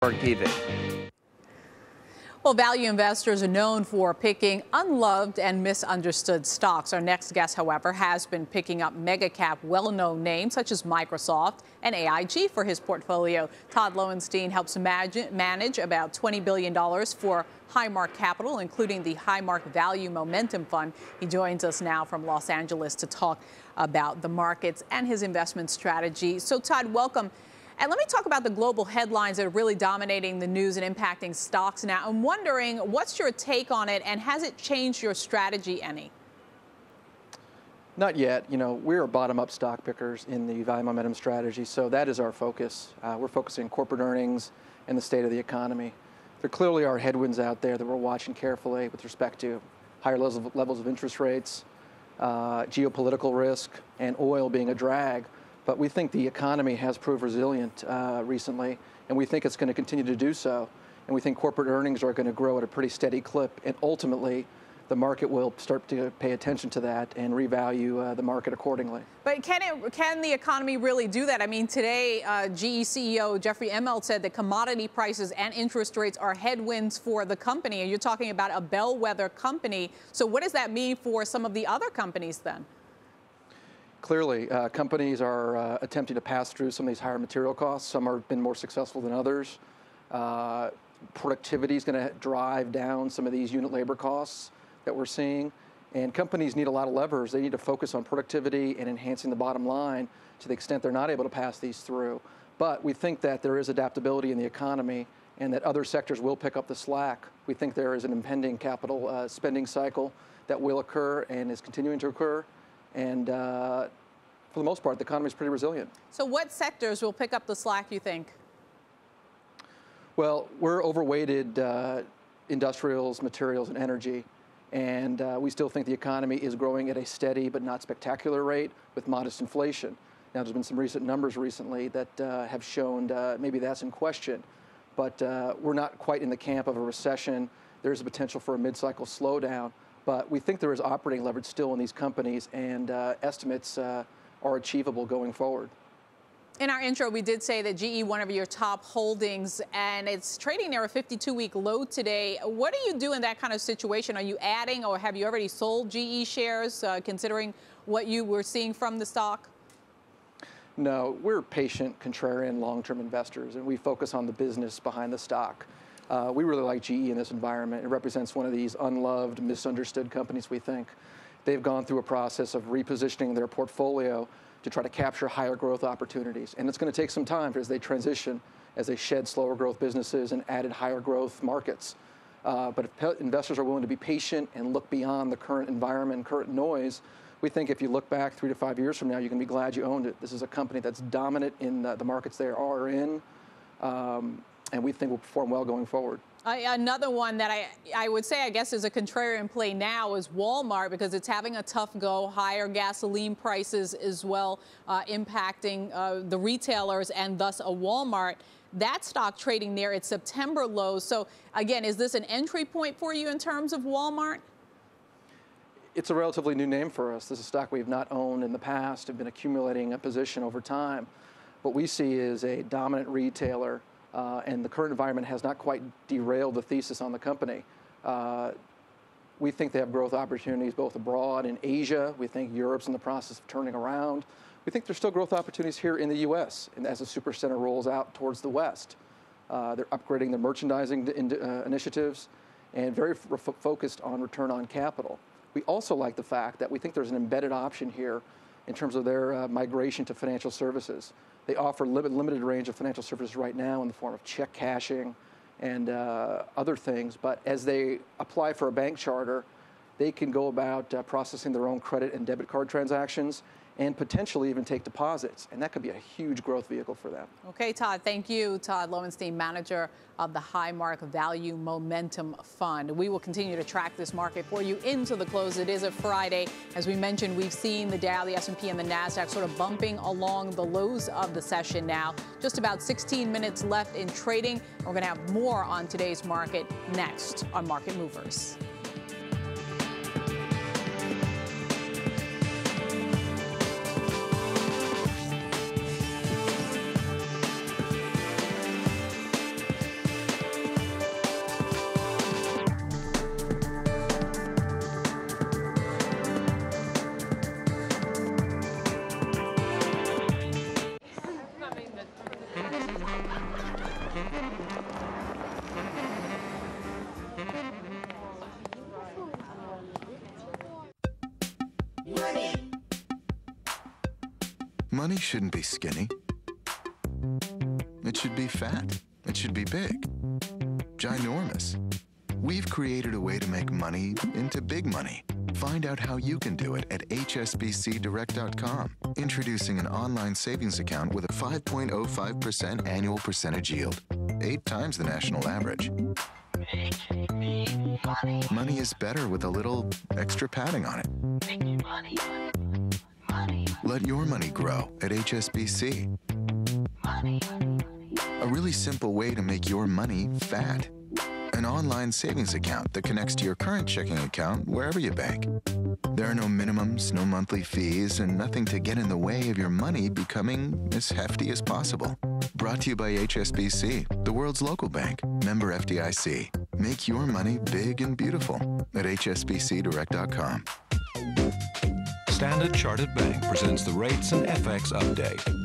TV. Well, value investors are known for picking unloved and misunderstood stocks. Our next guest, however, has been picking up mega-cap well-known names such as Microsoft and AIG for his portfolio. Todd Lowenstein helps manage about $20 billion for HighMark Capital, including the HighMark Value Momentum Fund. He joins us now from Los Angeles to talk about the markets and his investment strategy. So, Todd, welcome. And let me talk about the global headlines that are really dominating the news and impacting stocks now. I'm wondering, what's your take on it, and has it changed your strategy any? Not yet. You know, we're bottom-up stock pickers in the value momentum strategy, so that is our focus. We're focusing on corporate earnings and the state of the economy. There clearly are headwinds out there that we're watching carefully with respect to higher levels of interest rates, geopolitical risk, and oil being a drag. But we think the economy has proved resilient recently, and we think it's going to continue to do so. And we think corporate earnings are going to grow at a pretty steady clip, and ultimately the market will start to pay attention to that and revalue the market accordingly. But can the economy really do that? I mean, today, GE CEO Jeffrey Immelt said that commodity prices and interest rates are headwinds for the company, and you're talking about a bellwether company. So what does that mean for some of the other companies then? Clearly, companies are attempting to pass through some of these higher material costs. Some have been more successful than others. Productivity is going to drive down some of these unit labor costs that we're seeing. And companies need a lot of levers. They need to focus on productivity and enhancing the bottom line to the extent they're not able to pass these through. But we think that there is adaptability in the economy and that other sectors will pick up the slack. We think there is an impending capital spending cycle that will occur and is continuing to occur. And for the most part, the economy is pretty resilient. So what sectors will pick up the slack, you think? Well, we're overweighted industrials, materials, and energy. And we still think the economy is growing at a steady but not spectacular rate with modest inflation. Now, there's been some recent numbers recently that have shown maybe that's in question. But we're not quite in the camp of a recession. There's a potential for a mid-cycle slowdown. But we think there is operating leverage still in these companies, and estimates are achievable going forward. In our intro, we did say that GE, one of your top holdings, and it's trading near a 52-week low today. What do you do in that kind of situation? Are you adding, or have you already sold GE shares, considering what you were seeing from the stock? No, we're patient, contrarian, long-term investors, and we focus on the business behind the stock. We really like GE in this environment. It represents one of these unloved, misunderstood companies, we think. They've gone through a process of repositioning their portfolio to try to capture higher growth opportunities. And it's going to take some time as they transition, as they shed slower growth businesses and added higher growth markets. But if investors are willing to be patient and look beyond the current environment and current noise, we think if you look back 3 to 5 years from now, you can be glad you owned it. This is a company that's dominant in the markets they are in. And we think will perform well going forward. Another one that I would say, I guess, is a contrarian play now is Walmart, because it's having a tough go. Higher gasoline prices as well impacting the retailers and thus a Walmart. That stock trading near its September lows. So, again, is this an entry point for you in terms of Walmart? It's a relatively new name for us. This is a stock we've not owned in the past, have been accumulating a position over time. What we see is a dominant retailer. And the current environment has not quite derailed the thesis on the company. We think they have growth opportunities both abroad in Asia. We think Europe's in the process of turning around. We think there's still growth opportunities here in the U.S. and as the supercenter rolls out towards the West. They're upgrading their merchandising initiatives and very focused on return on capital. We also like the fact that we think there's an embedded option here in terms of their migration to financial services. They offer limited range of financial services right now in the form of check cashing and other things. But as they apply for a bank charter, they can go about processing their own credit and debit card transactions and potentially even take deposits. And that could be a huge growth vehicle for them. Okay, Todd, thank you. Todd Lowenstein, manager of the HighMark Value Momentum Fund. We will continue to track this market for you into the close. It is a Friday. As we mentioned, we've seen the Dow, the S&P, and the NASDAQ sort of bumping along the lows of the session now. Just about 16 minutes left in trading. We're going to have more on today's market next on Market Movers. Money shouldn't be skinny. It should be fat. It should be big. Ginormous. We've created a way to make money into big money. Find out how you can do it at hsbcdirect.com. Introducing an online savings account with a 5.05% annual percentage yield, 8 times the national average. Money is better with a little extra padding on it. Let your money grow at HSBC. A really simple way to make your money fat. An online savings account that connects to your current checking account wherever you bank. There are no minimums, no monthly fees, and nothing to get in the way of your money becoming as hefty as possible. Brought to you by HSBC, the world's local bank. Member FDIC. Make your money big and beautiful at hsbcdirect.com. Standard Chartered Bank presents the Rates and FX Update.